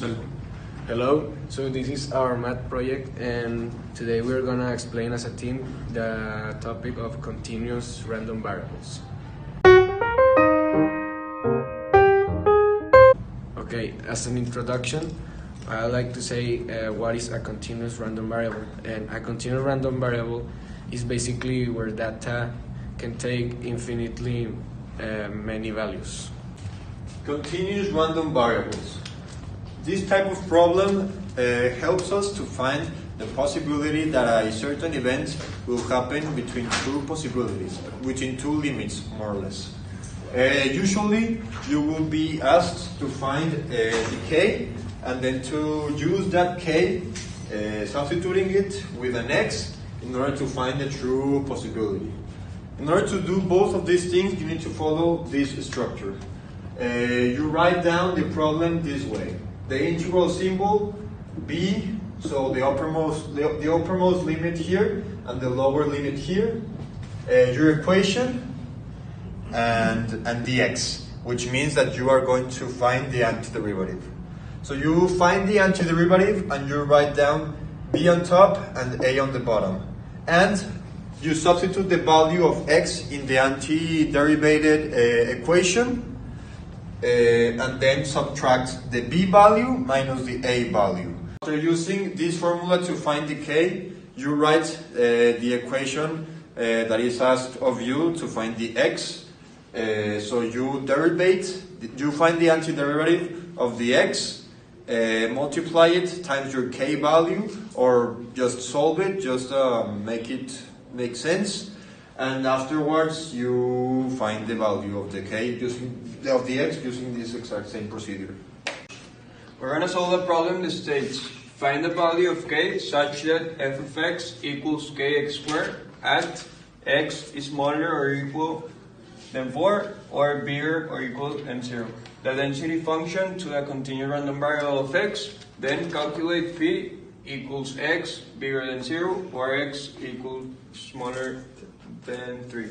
Introduce. Hello, so this is our math project, and today we're gonna explain as a team the topic of continuous random variables. Okay, as an introduction, I like to say what is a continuous random variable. And a continuous random variable is basically where data can take infinitely many values. Continuous random variables. This type of problem helps us to find the possibility that a certain event will happen between two possibilities, between two limits, more or less. Usually, you will be asked to find the k, and then to use that k, substituting it with an x in order to find the true possibility. In order to do both of these things, you need to follow this structure. You write down the problem this way. The integral symbol b, so the uppermost limit here and the lower limit here. Your equation and the x, which means that you are going to find the antiderivative. So you find the antiderivative and you write down b on top and a on the bottom. And you substitute the value of x in the antiderivated equation. And then subtract the b value minus the a value. After using this formula to find the k, you write the equation that is asked of you to find the x. So you find the antiderivative of the x, multiply it times your k value, or just solve it, just make it make sense. And afterwards, you find the value of the k of the x using this exact same procedure. We're going to solve the problem that states find the value of k such that f of x equals kx squared at x is smaller or equal than 4 or bigger or equal than 0. The density function to the continuous random variable of x, then calculate p equals x bigger than 0 or x equals smaller than 3.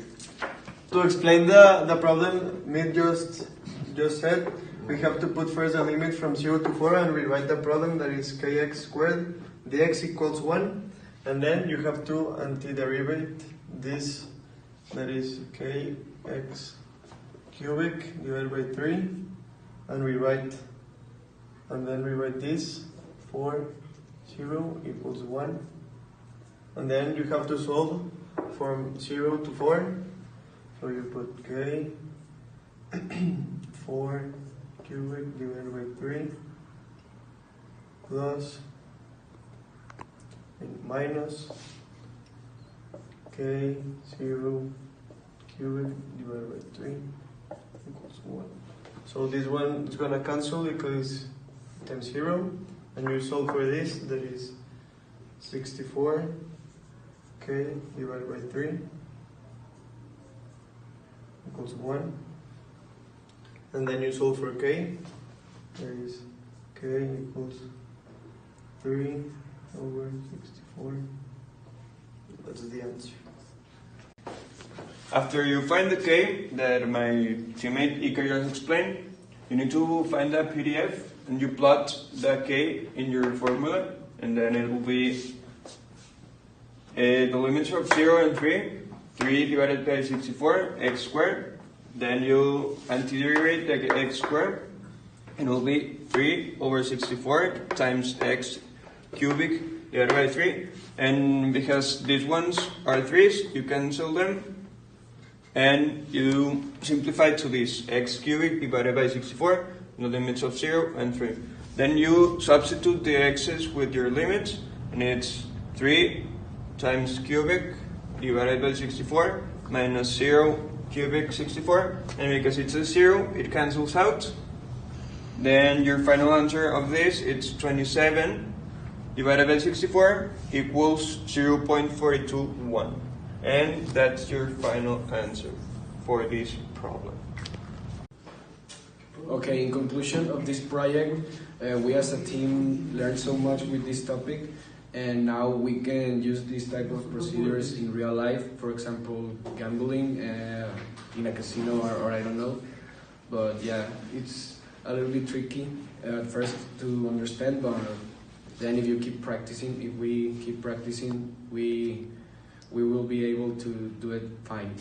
To explain the problem Mid just said, we have to put first a limit from 0 to 4 and rewrite the problem that is kx squared, the x equals 1, and then you have to antiderivate this, that is kx cubic divided by 3, and then rewrite this 4, 0 equals 1, and then you have to solve from 0 to 4. So you put k 4 cubic divided by 3 plus and minus k 0 cubic divided by 3 equals 1. So this one is going to cancel because it's times 0, and you solve for this, that is 64 k divided by 3 equals 1, and then you solve for k, there is k equals 3 over 64, that's the answer. After you find the k that my teammate Ika just explained, you need to find a PDF and you plot the k in your formula, and then it will be the limits of 0 and 3 divided by 64, x squared. Then you antiderivate the x squared, and it will be 3 over 64 times x cubic divided by 3. And because these ones are 3's, you cancel them, and you simplify to this x cubic divided by 64, the limits of 0 and 3. Then you substitute the x's with your limits, and it's 3 times cubic divided by 64 minus 0 cubic 64, and because it's a 0, it cancels out. Then your final answer of this, it's 27 divided by 64 equals 0.421, and that's your final answer for this problem. Okay, in conclusion of this project, we as a team learned so much with this topic, and now we can use this type of procedures in real life. For example, gambling in a casino or I don't know. But yeah, it's a little bit tricky, at first to understand, but then if you keep practicing, if we keep practicing, we will be able to do it fine.